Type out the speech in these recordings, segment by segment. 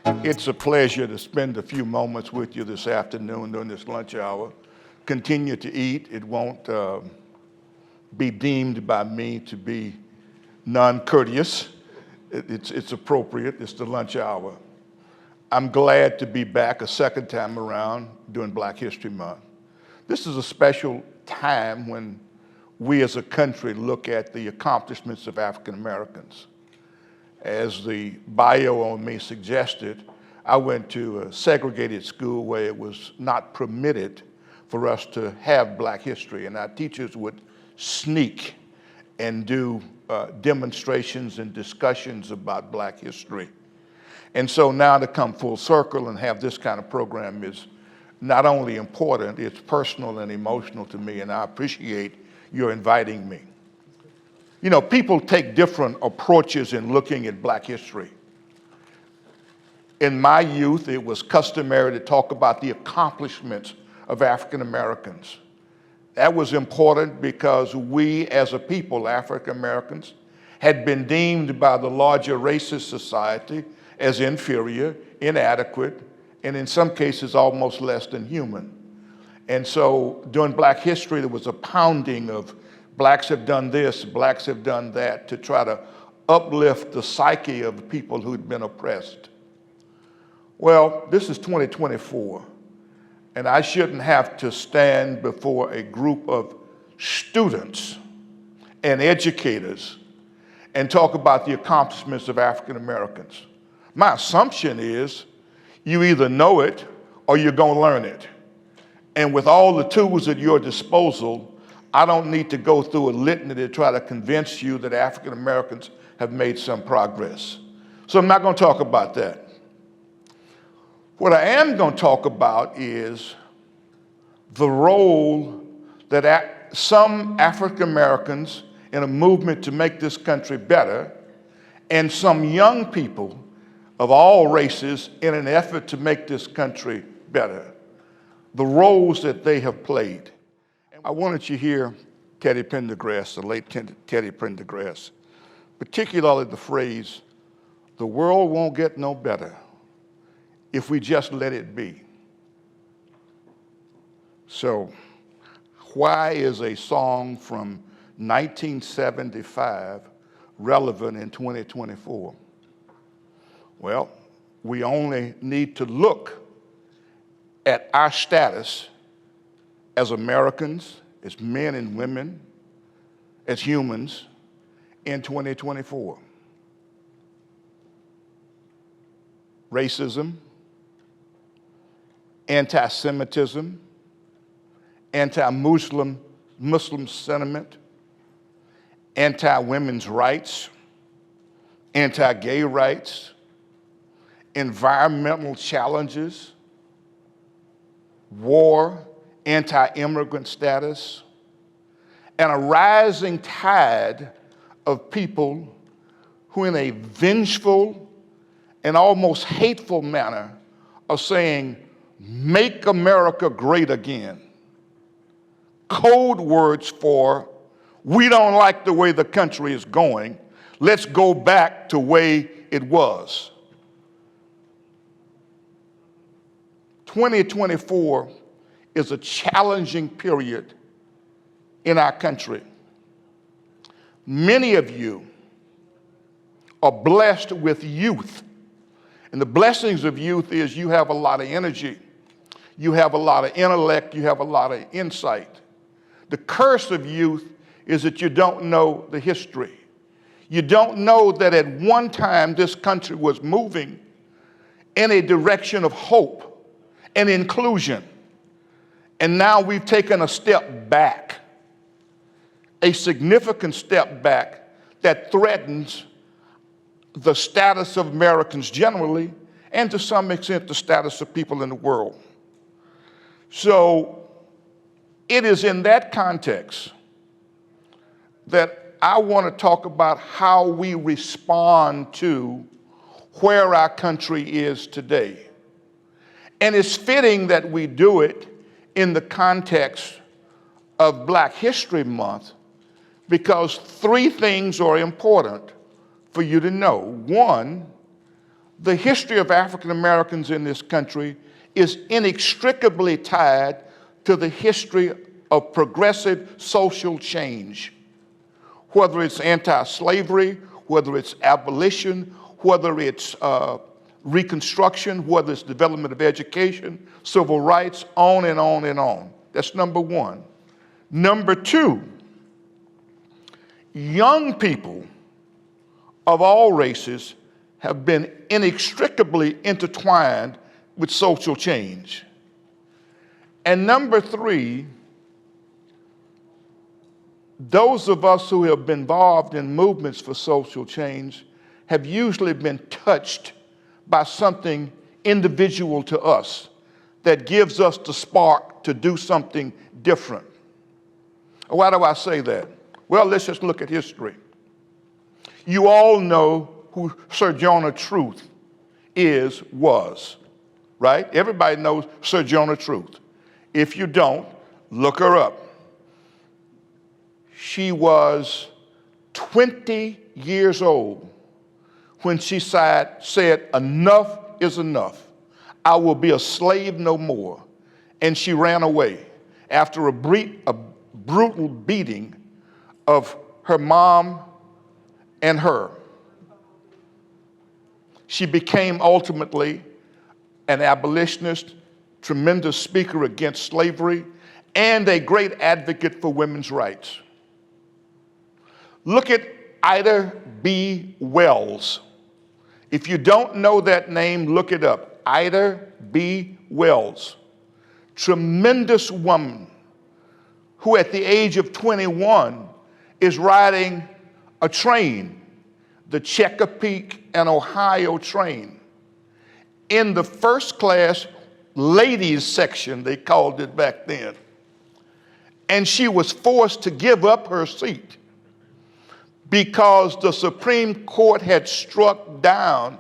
It's a pleasure to spend a few moments with you this afternoon during this lunch hour. Continue to eat. It won't be deemed by me to be non-courteous. It's appropriate. It's the lunch hour. I'm glad to be back a second time around during Black History Month. This is a special time when we as a country look at the accomplishments of African Americans. As the bio on me suggested, I went to a segregated school where it was not permitted for us to have Black history, and our teachers would sneak and do demonstrations and discussions about Black history. And so now to come full circle and have this kind of program is not only important, it's personal and emotional to me, and I appreciate your inviting me. You know, people take different approaches in looking at Black history. In my youth, it was customary to talk about the accomplishments of African Americans. That was important because we as a people, African Americans, had been deemed by the larger racist society as inferior, inadequate, and in some cases almost less than human. And so during Black history, there was a pounding of blacks have done this, blacks have done that, to try to uplift the psyche of people who'd been oppressed. Well, this is 2024, and I shouldn't have to stand before a group of students and educators and talk about the accomplishments of African Americans. My assumption is you either know it or you're going to learn it. And with all the tools at your disposal, I don't need to go through a litany to try to convince you that African Americans have made some progress. So I'm not going to talk about that. What I am going to talk about is the role that some African Americans in a movement to make this country better, and some young people of all races in an effort to make this country better, the roles that they have played. I wanted you to hear Teddy Pendergrass, the late Teddy Pendergrass, particularly the phrase, "The world won't get no better if we just let it be." So, why is a song from 1975 relevant in 2024? Well, we only need to look at our status as Americans, as men and women, as humans in 2024. Racism, anti-Semitism, anti-Muslim sentiment, anti-women's rights, anti-gay rights, environmental challenges, war, anti-immigrant status, and a rising tide of people who in a vengeful and almost hateful manner are saying, "Make America great again." Code words for, we don't like the way the country is going, let's go back to the way it was. 2024 is a challenging period in our country. Many of you are blessed with youth. And the blessings of youth is you have a lot of energy. You have a lot of intellect. You have a lot of insight. The curse of youth is that you don't know the history. You don't know that at one time this country was moving in a direction of hope and inclusion. And now we've taken a step back, a significant step back that threatens the status of Americans generally, and to some extent the status of people in the world. So it is in that context that I want to talk about how we respond to where our country is today. And it's fitting that we do it in the context of Black History Month, because three things are important for you to know. One, the history of African Americans in this country is inextricably tied to the history of progressive social change, whether it's anti-slavery, whether it's abolition, whether it's Reconstruction, whether it's development of education, civil rights, on and on and on. That's number one. Number two, young people of all races have been inextricably intertwined with social change. And number three, those of us who have been involved in movements for social change have usually been touched by something individual to us that gives us the spark to do something different. Why do I say that? Well, let's just look at history. You all know who Sojourner Truth was, right? Everybody knows Sojourner Truth. If you don't, look her up. She was 20 years old when she said, enough is enough. I will be a slave no more. And she ran away after a brutal beating of her mom and her. She became ultimately an abolitionist, tremendous speaker against slavery, and a great advocate for women's rights. Look at Ida B. Wells. If you don't know that name, look it up. Ida B. Wells. Tremendous woman who at the age of 21 is riding a train, the Chesapeake and Ohio train. In the first class ladies section, they called it back then. And she was forced to give up her seat because the Supreme Court had struck down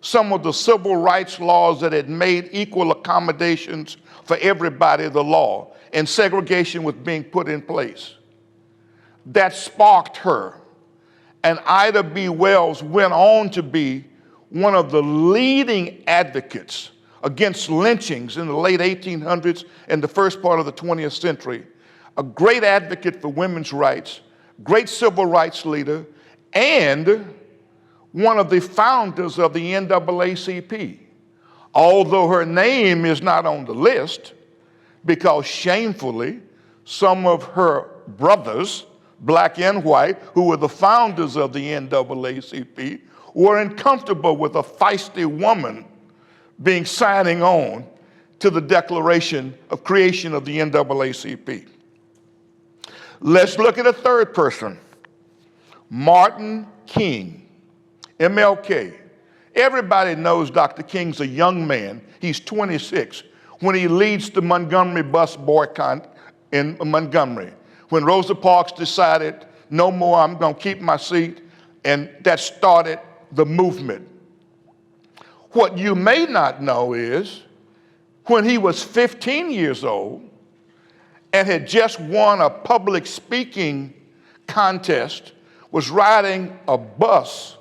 some of the civil rights laws that had made equal accommodations for everybody the law, and segregation was being put in place. That sparked her. And Ida B. Wells went on to be one of the leading advocates against lynchings in the late 1800s and the first part of the 20th century. A great advocate for women's rights, great civil rights leader, and one of the founders of the NAACP. Although her name is not on the list, because shamefully, some of her brothers, black and white, who were the founders of the NAACP, were uncomfortable with a feisty woman signing on to the Declaration of Creation of the NAACP. Let's look at a third person, Martin King, MLK. Everybody knows Dr. King's a young man. He's 26 when he leads the Montgomery bus boycott in Montgomery. When Rosa Parks decided, no more, I'm going to keep my seat, and that started the movement. What you may not know is when he was 15 years old and had just won a public speaking contest, was riding a bus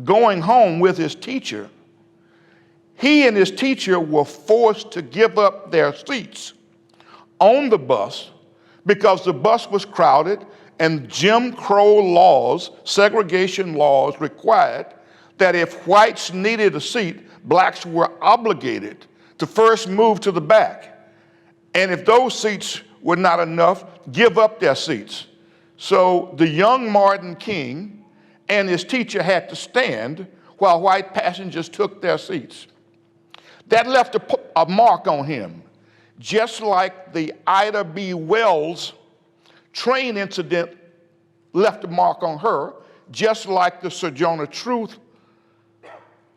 going home with his teacher, he and his teacher were forced to give up their seats on the bus because the bus was crowded and Jim Crow laws, segregation laws, required that if whites needed a seat, blacks were obligated to first move to the back. And if those seats were not enough, give up their seats. So the young Martin King and his teacher had to stand while white passengers took their seats. That left a mark on him, just like the Ida B. Wells train incident left a mark on her, just like the Sojourner Truth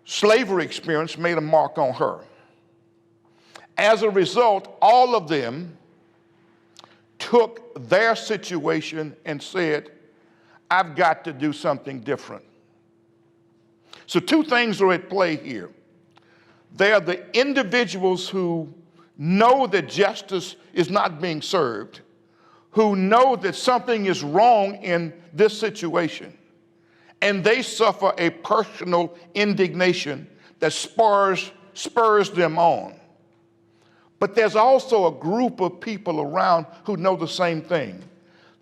slavery experience made a mark on her. As a result, all of them took their situation and said, I've got to do something different. So two things are at play here. They are the individuals who know that justice is not being served, who know that something is wrong in this situation, and they suffer a personal indignation that spurs them on. But there's also a group of people around who know the same thing.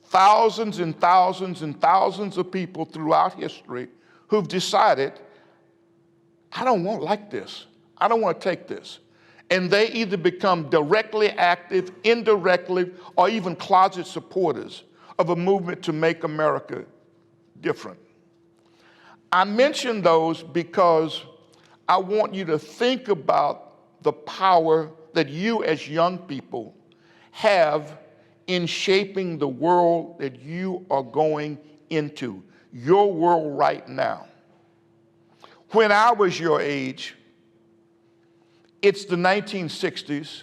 Thousands and thousands and thousands of people throughout history who've decided, I don't want like this. I don't want to take this. And they either become directly active, indirectly, or even closet supporters of a movement to make America different. I mention those because I want you to think about the power that you as young people have in shaping the world that you are going into, your world right now. When I was your age, it's the 1960s,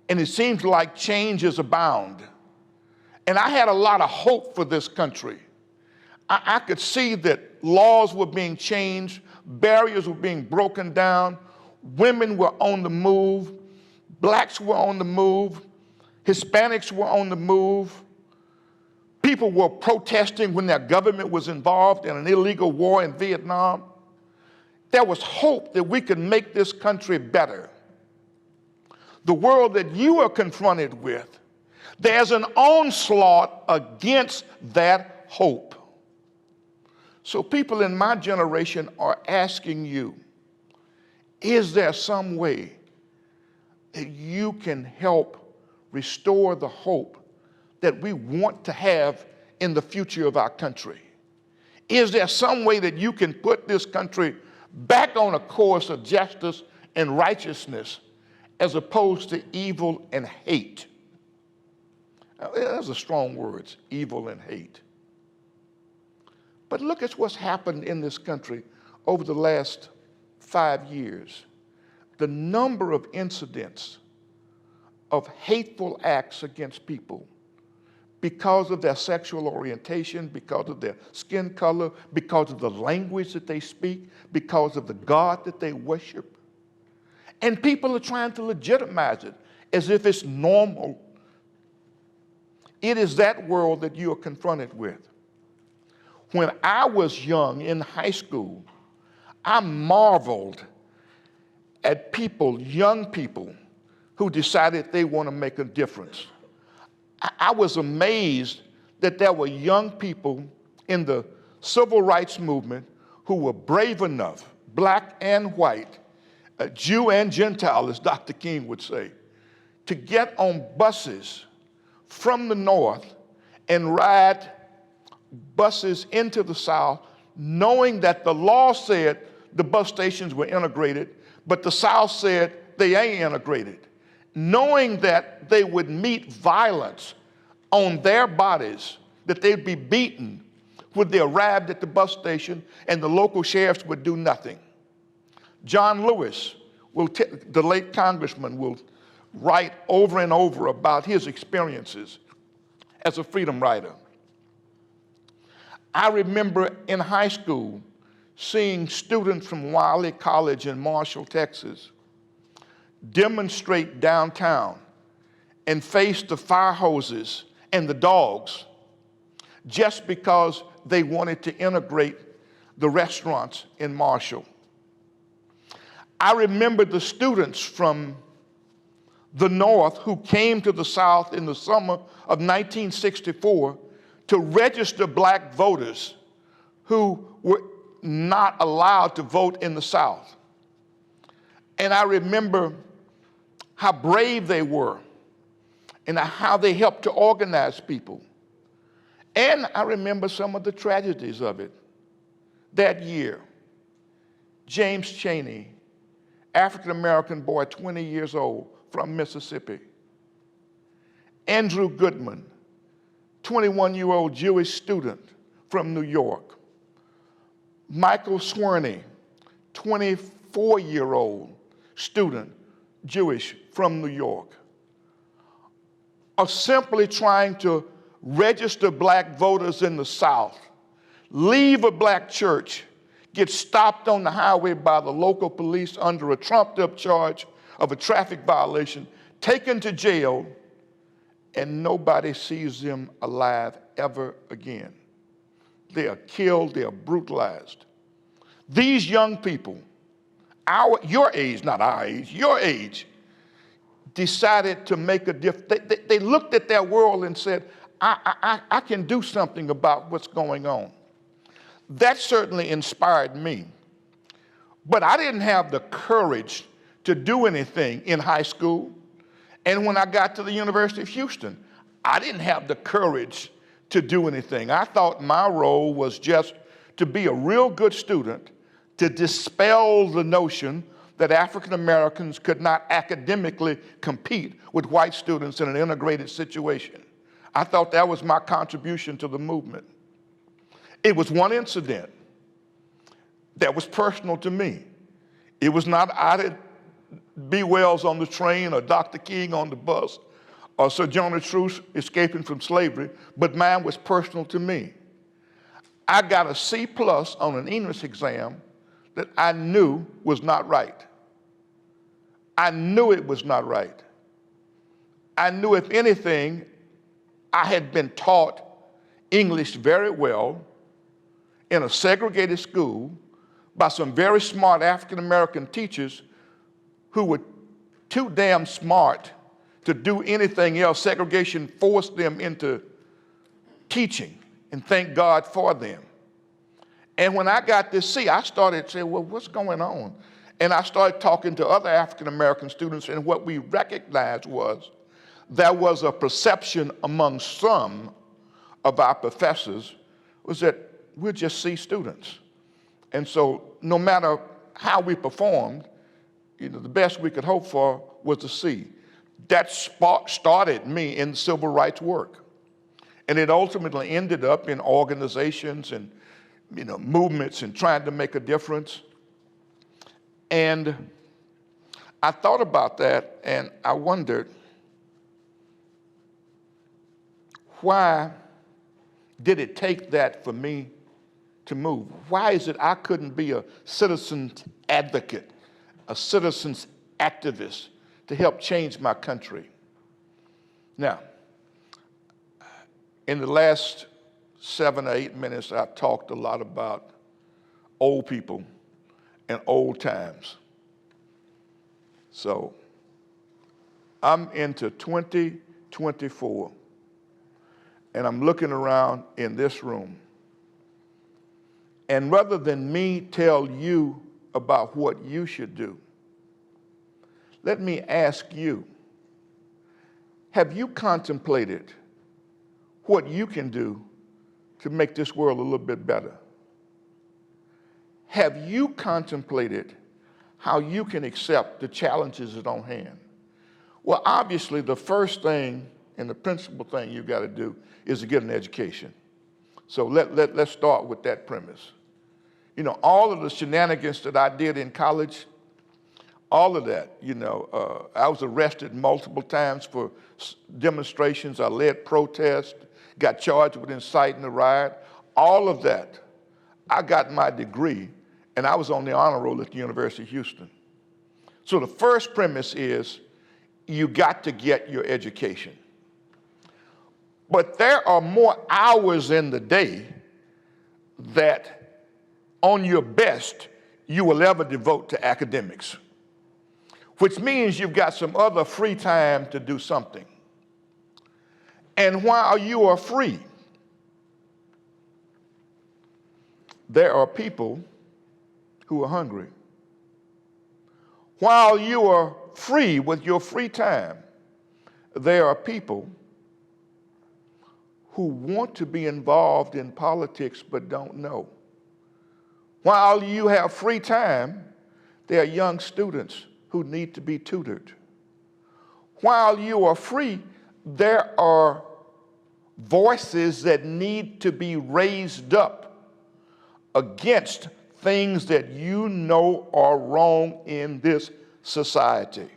and it seems like change is abound. And I had a lot of hope for this country. I could see that laws were being changed, barriers were being broken down, women were on the move, blacks were on the move, Hispanics were on the move, people were protesting when their government was involved in an illegal war in Vietnam. There was hope that we could make this country better. The world that you are confronted with, there's an onslaught against that hope. So people in my generation are asking you, is there some way that you can help restore the hope that we want to have in the future of our country? Is there some way that you can put this country back on a course of justice and righteousness as opposed to evil and hate? Now, those are strong words, evil and hate. But look at what's happened in this country over the last 5 years. The number of incidents of hateful acts against people because of their sexual orientation, because of their skin color, because of the language that they speak, because of the God that they worship. And people are trying to legitimize it as if it's normal. It is that world that you are confronted with. When I was young in high school, I marveled at people, young people, who decided they want to make a difference. I was amazed that there were young people in the civil rights movement who were brave enough, black and white, Jew and Gentile, as Dr. King would say, to get on buses from the north and ride buses into the South, knowing that the law said the bus stations were integrated, but the South said they ain't integrated. Knowing that they would meet violence on their bodies, that they'd be beaten when they arrived at the bus station and the local sheriffs would do nothing. John Lewis, the late congressman, will write over and over about his experiences as a freedom rider. I remember in high school seeing students from Wiley College in Marshall, Texas, demonstrate downtown and face the fire hoses and the dogs just because they wanted to integrate the restaurants in Marshall. I remember the students from the North who came to the South in the summer of 1964 to register black voters who were not allowed to vote in the South. And I remember how brave they were and how they helped to organize people. And I remember some of the tragedies of it. That year, James Chaney, African-American boy, 20 years old, from Mississippi. Andrew Goodman, 21-year-old Jewish student from New York. Michael Swerney, 24-year-old student, Jewish, from New York, are simply trying to register black voters in the South, leave a black church, get stopped on the highway by the local police under a trumped-up charge of a traffic violation, taken to jail, and nobody sees them alive ever again. they are killed, they are brutalized. These young people, your age, not our age, your age, decided to make a difference. They looked at their world and said, I can do something about what's going on. That certainly inspired me. But I didn't have the courage to do anything in high school. And when I got to the University of Houston, I didn't have the courage to do anything. I thought my role was just to be a real good student, to dispel the notion that African Americans could not academically compete with white students in an integrated situation. I thought that was my contribution to the movement. It was one incident that was personal to me. It was not Ida B. Wells on the train or Dr. King on the bus or Sojourner Truth escaping from slavery, but mine was personal to me. I got a C+ on an English exam that I knew was not right. I knew it was not right. I knew, if anything, I had been taught English very well in a segregated school by some very smart African-American teachers who were too damn smart to do anything else. Segregation forced them into teaching, and thank God for them. And when I got this C, I started saying, well, what's going on? And I started talking to other African-American students, and what we recognized was there was a perception among some of our professors was that we're just C students. And so no matter how we performed, the best we could hope for was a C. That started me in civil rights work. And it ultimately ended up in organizations and movements and trying to make a difference. And I thought about that, and I wondered, why did it take that for me to move? Why is it I couldn't be a citizen's advocate, a citizen's activist to help change my country? Now, in the last 7 or 8 minutes, I've talked a lot about old people and old times. So I'm into 2024, and I'm looking around in this room. And rather than me tell you about what you should do, let me ask you, have you contemplated what you can do to make this world a little bit better? Have you contemplated how you can accept the challenges that are on hand? Well, obviously, the first thing and the principal thing you've got to do is to get an education. So let's start with that premise. All of the shenanigans that I did in college, all of that, I was arrested multiple times for demonstrations. I led protests, got charged with inciting a riot. All of that, I got my degree, and I was on the honor roll at the University of Houston. So the first premise is you got to get your education. But there are more hours in the day that on your best you will ever devote to academics, which means you've got some other free time to do something. And while you are free, there are people who are hungry. While you are free with your free time, there are people who want to be involved in politics but don't know. While you have free time, there are young students who need to be tutored. While you are free, there are voices that need to be raised up against things that you know are wrong in this society.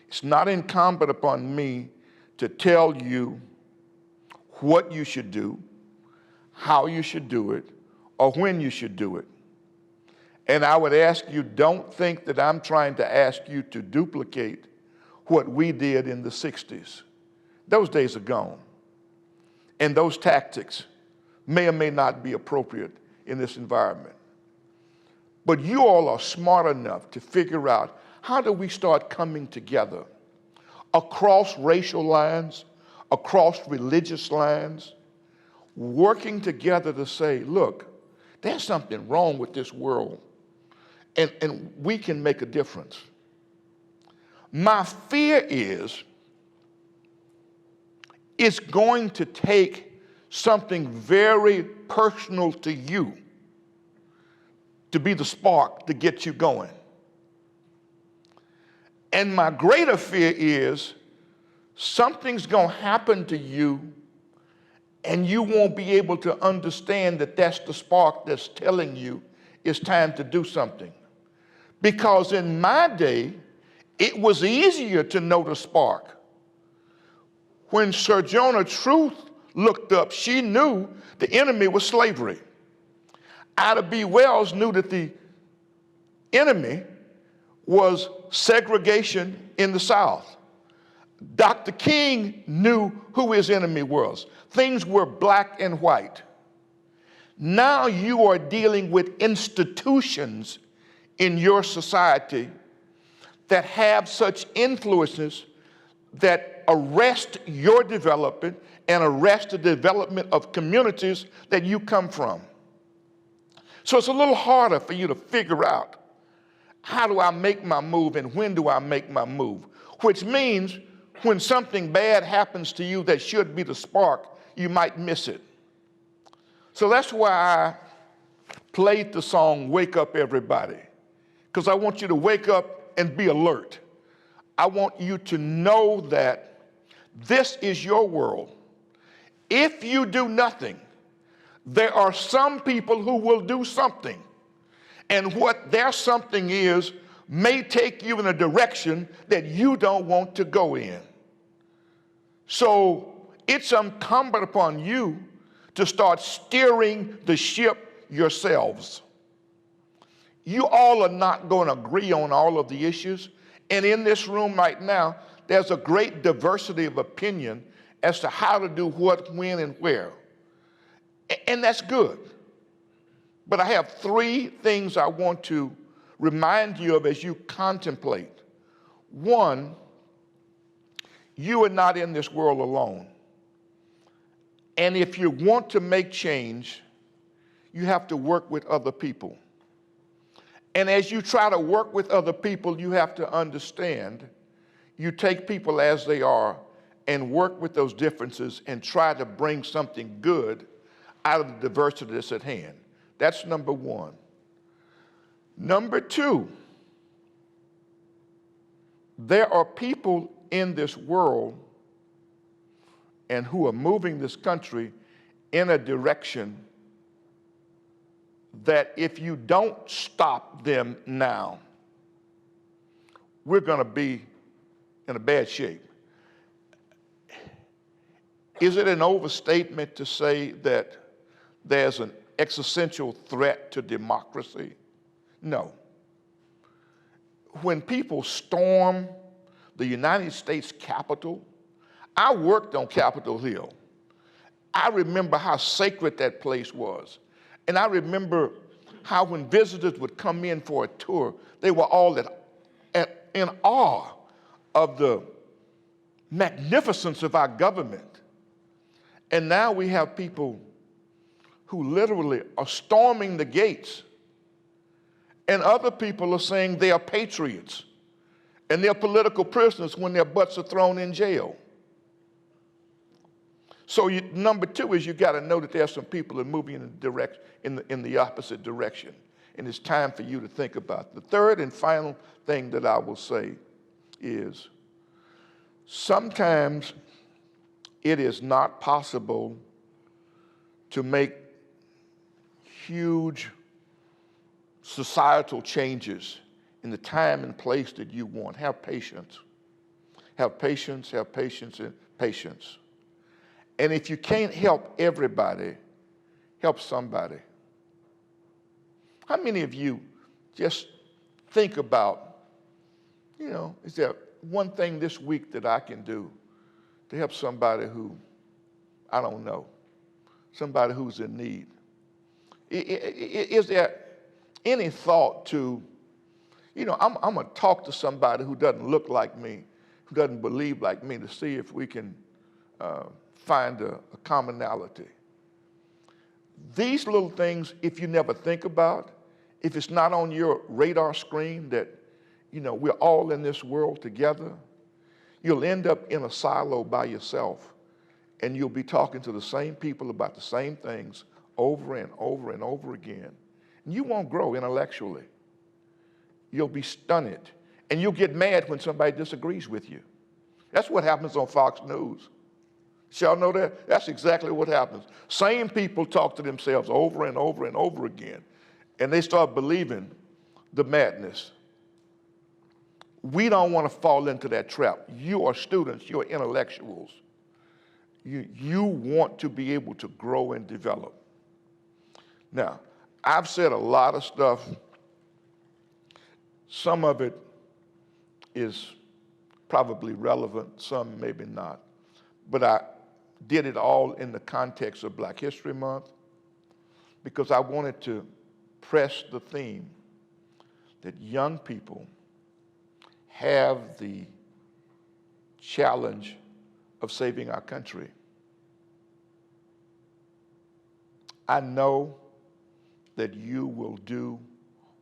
It's not incumbent upon me to tell you what you should do, how you should do it, or when you should do it. And I would ask you, don't think that I'm trying to ask you to duplicate what we did in the 60s. Those days are gone. And those tactics, may or may not be appropriate in this environment. But you all are smart enough to figure out, how do we start coming together across racial lines, across religious lines, working together to say, look, there's something wrong with this world, and we can make a difference. My fear is it's going to take something very personal to you to be the spark to get you going. And my greater fear is something's going to happen to you and you won't be able to understand that that's the spark that's telling you it's time to do something. Because in my day, it was easier to know the spark. When Sojourner Truth looked up, she knew the enemy was slavery. Ida B. Wells knew that the enemy was segregation in the South. Dr. King knew who his enemy was. Things were black and white. Now you are dealing with institutions in your society that have such influences that arrest your development and arrest the development of communities that you come from. So it's a little harder for you to figure out, how do I make my move and when do I make my move? Which means when something bad happens to you that should be the spark, you might miss it. So that's why I played the song, Wake Up Everybody, because I want you to wake up and be alert. I want you to know that this is your world. If you do nothing, there are some people who will do something. And what their something is may take you in a direction that you don't want to go in. So it's incumbent upon you to start steering the ship yourselves. You all are not going to agree on all of the issues. And in this room right now, there's a great diversity of opinion as to how to do what, when, and where. And that's good. But I have three things I want to remind you of as you contemplate. One, you are not in this world alone. And if you want to make change, you have to work with other people. And as you try to work with other people, you have to understand, you take people as they are and work with those differences and try to bring something good out of the diversity that's at hand. That's number one. Number two, there are people in this world and who are moving this country in a direction that if you don't stop them now, we're going to be in a bad shape. Is it an overstatement to say that there's an existential threat to democracy? No. When people storm the United States Capitol, I worked on Capitol Hill. I remember how sacred that place was. And I remember how when visitors would come in for a tour, they were all in awe of the magnificence of our government. And now we have people who literally are storming the gates. And other people are saying they are patriots. And they're political prisoners when their butts are thrown in jail. So number two is you got to know that there are some people that are moving in the opposite direction. And it's time for you to think about it. The third and final thing that I will say is sometimes it is not possible to make huge societal changes in the time and place that you want. Have patience. Have patience, have patience, and patience. And if you can't help everybody, help somebody. How many of you just think about, is there one thing this week that I can do to help somebody who, I don't know, somebody who's in need. Is there any thought to, I'm going to talk to somebody who doesn't look like me, who doesn't believe like me, to see if we can find a commonality. These little things, if you never think about, if it's not on your radar screen that, we're all in this world together, you'll end up in a silo by yourself, and you'll be talking to the same people about the same things over and over and over again. And you won't grow intellectually. You'll be stunned, and you'll get mad when somebody disagrees with you. That's what happens on Fox News. Y'all know that? That's exactly what happens. Same people talk to themselves over and over and over again, and they start believing the madness. We don't want to fall into that trap. You are students, you are intellectuals. You want to be able to grow and develop. Now, I've said a lot of stuff. Some of it is probably relevant, some maybe not. But I did it all in the context of Black History Month because I wanted to press the theme that young people have the challenge of saving our country. I know that you will do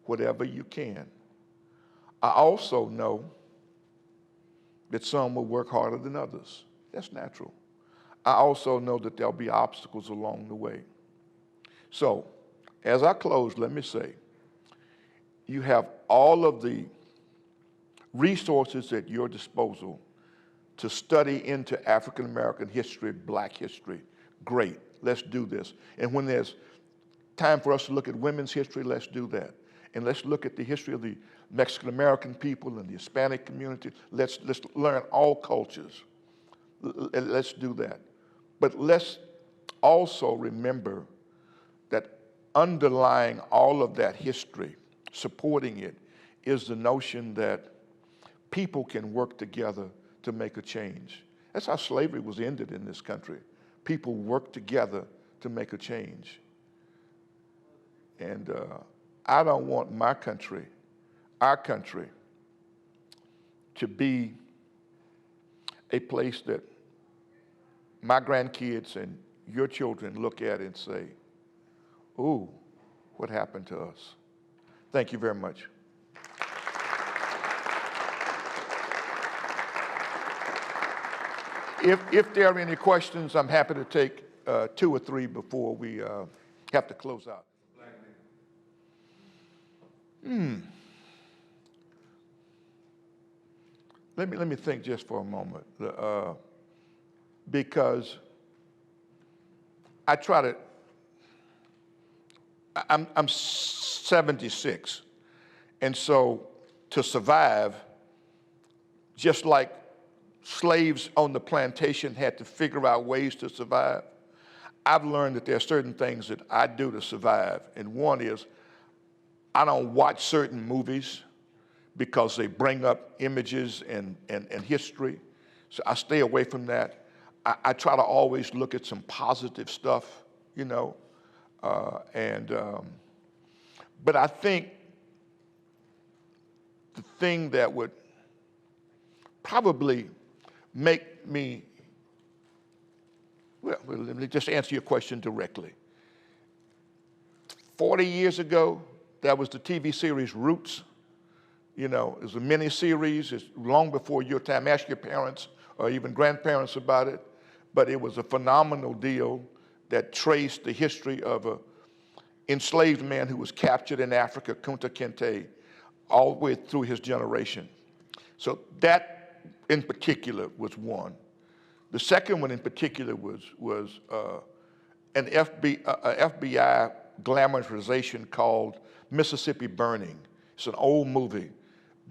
whatever you can. I also know that some will work harder than others. That's natural. I also know that there'll be obstacles along the way. So, as I close, let me say, you have all of the resources at your disposal to study into African American history, Black history. Great, let's do this. And when there's time for us to look at women's history, let's do that. And let's look at the history of the Mexican American people and the Hispanic community. Let's learn all cultures. Let's do that. But let's also remember that underlying all of that history, supporting it, is the notion that people can work together to make a change. That's how slavery was ended in this country. People worked together to make a change. And I don't want my country, our country, to be a place that my grandkids and your children look at and say, ooh, what happened to us? Thank you very much. If there are any questions, I'm happy to take 2 or 3 before we have to close out. Let me think just for a moment, because I try to. I'm 76, and so to survive, just like slaves on the plantation had to figure out ways to survive, I've learned that there are certain things that I do to survive, and one is I don't watch certain movies because they bring up images and history, so I stay away from that. I try to always look at some positive stuff, but I think the thing that would probably make me, well, let me just answer your question directly. 40 years ago, that was the TV series Roots. It was a mini-series. It's long before your time. Ask your parents or even grandparents about it. But it was a phenomenal deal that traced the history of an enslaved man who was captured in Africa, Kunta Kinte, all the way through his generation. So that in particular was one. The second one in particular was an FBI glamorization called Mississippi Burning. It's an old movie,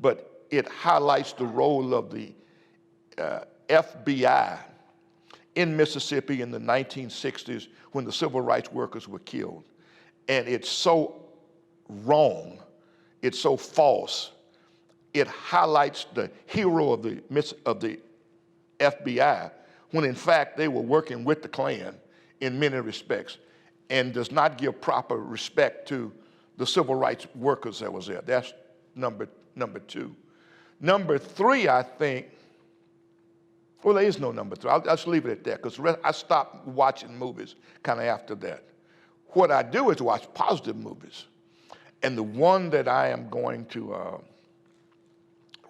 but it highlights the role of the FBI in Mississippi in the 1960s when the civil rights workers were killed. And it's so wrong, it's so false. It highlights the hero of the FBI when in fact they were working with the Klan in many respects and does not give proper respect to the civil rights workers that was there. That's number two. Number three, I think, well, there is no number three. I'll just leave it at that because I stopped watching movies kind of after that. What I do is watch positive movies. And the one that I am going to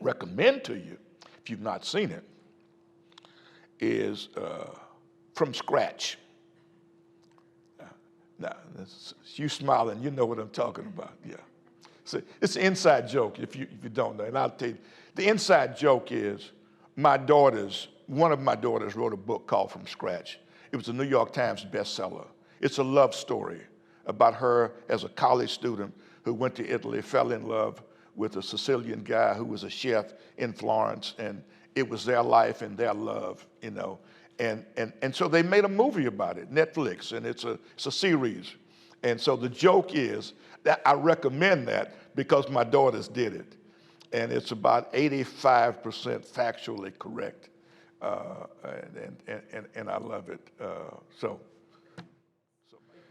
recommend to you, if you've not seen it, is From Scratch. Now, you smiling, you know what I'm talking about, yeah. So it's an inside joke if you don't know, and I'll tell you. The inside joke is one of my daughters wrote a book called From Scratch. It was a New York Times bestseller. It's a love story about her as a college student who went to Italy, fell in love with a Sicilian guy who was a chef in Florence, and it was their life and their love, you know. And so they made a movie about it, Netflix, and it's a series. And so the joke is that I recommend that because my daughters did it. And it's about 85% factually correct. And I love it. So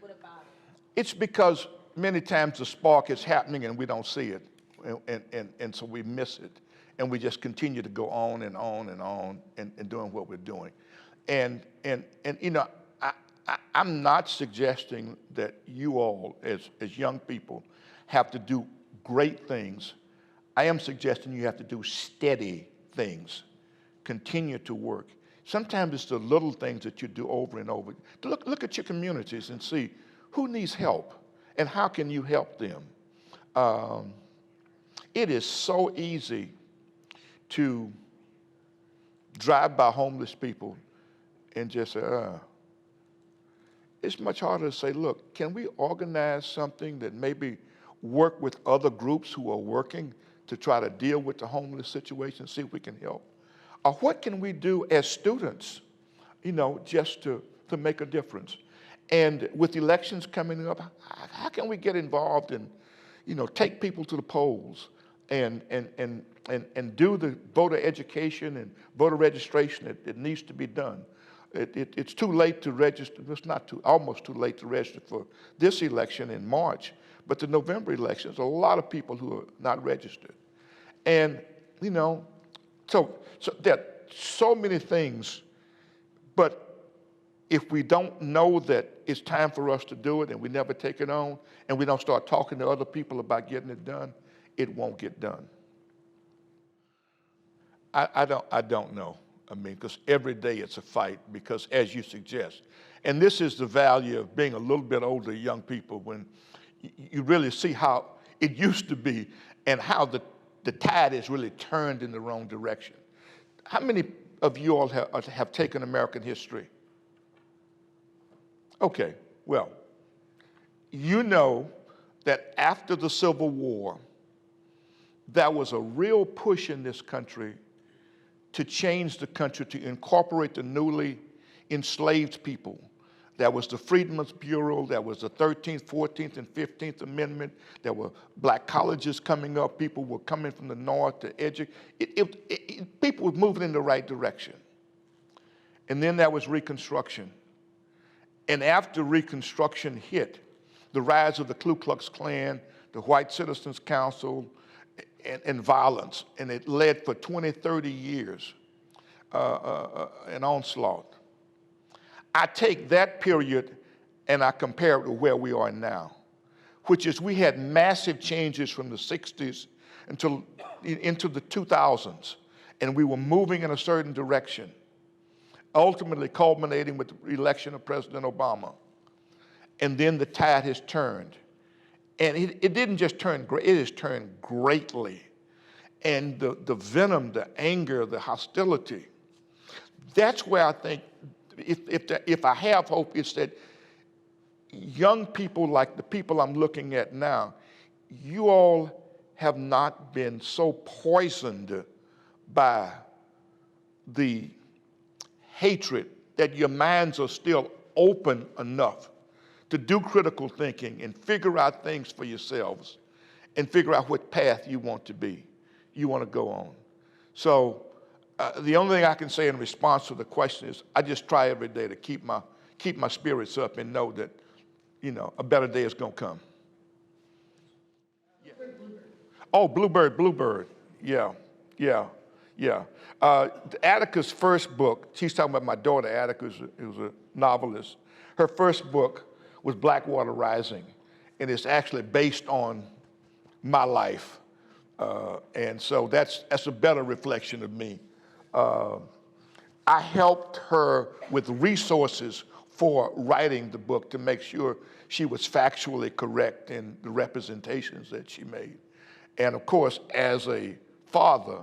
what about it? it's because many times the spark is happening and we don't see it. And so we miss it. And we just continue to go on and on and on and doing what we're doing. And you know, I'm not suggesting that you all, as young people, have to do great things. I am suggesting you have to do steady things, continue to work. Sometimes it's the little things that you do over and over. Look at your communities and see who needs help and how can you help them. It is so easy to drive by homeless people and just say, it's much harder to say, look, can we organize something that maybe work with other groups who are working to try to deal with the homeless situation, see if we can help? Or what can we do as students, you know, just to make a difference? And with elections coming up, how can we get involved and, you know, take people to the polls and do the voter education and voter registration that needs to be done? It's too late to register. It's not almost too late to register for this election in March, but the November elections, a lot of people who are not registered. And, you know, so there are so many things, but if we don't know that it's time for us to do it and we never take it on and we don't start talking to other people about getting it done, it won't get done. I don't know. I mean, because every day it's a fight, because as you suggest, and this is the value of being a little bit older young people, when you really see how it used to be and how the tide is really turned in the wrong direction. How many of you all have taken American history? Okay, well, you know that after the Civil War, there was a real push in this country to change the country, to incorporate the newly enslaved people. There was the Freedmen's Bureau, there was the 13th, 14th, and 15th Amendment, there were black colleges coming up, people were coming from the north to educate. People were moving in the right direction. And then there was Reconstruction. And after Reconstruction hit, the rise of the Ku Klux Klan, the White Citizens Council, and violence, and it led for 20, 30 years an onslaught. I take that period and I compare it to where we are now, which is we had massive changes from the 60s into the 2000s, and we were moving in a certain direction, ultimately culminating with the election of President Obama. And then the tide has turned. And it didn't just turn great, it has turned greatly. And the venom, the anger, the hostility, that's where I think, if I have hope, it's that young people like the people I'm looking at now, you all have not been so poisoned by the hatred that your minds are still open enough to do critical thinking and figure out things for yourselves and figure out what path you want to go on. So the only thing I can say in response to the question is I just try every day to keep keep my spirits up and know that, you know, a better day is going to come. Yeah. Oh, Bluebird. Yeah, yeah, yeah. Attica's first book, she's talking about my daughter, Attica, who's a novelist. Her first book was Blackwater Rising, and it's actually based on my life. And so that's a better reflection of me. I helped her with resources for writing the book to make sure she was factually correct in the representations that she made. And of course, as a father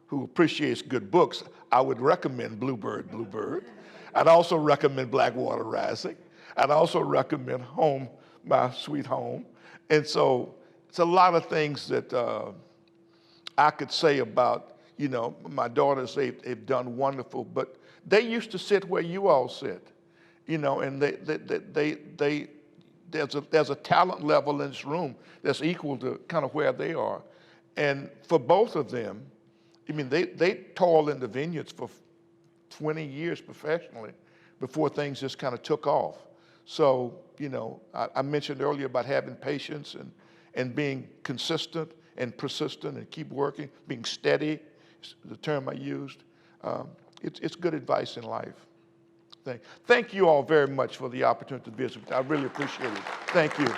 who appreciates good books, I would recommend Bluebird. I'd also recommend Blackwater Rising. I'd also recommend Home, My Sweet Home. And so it's a lot of things that I could say about, you know, my daughters. They've done wonderful, but they used to sit where you all sit, you know, and there's a talent level in this room that's equal to kind of where they are. And for both of them, I mean, they toiled in the vineyards for 20 years professionally before things just kind of took off. So, you know, I mentioned earlier about having patience and being consistent and persistent and keep working, being steady, is the term I used. It's good advice in life. Thank you all very much for the opportunity to visit. I really appreciate it. Thank you.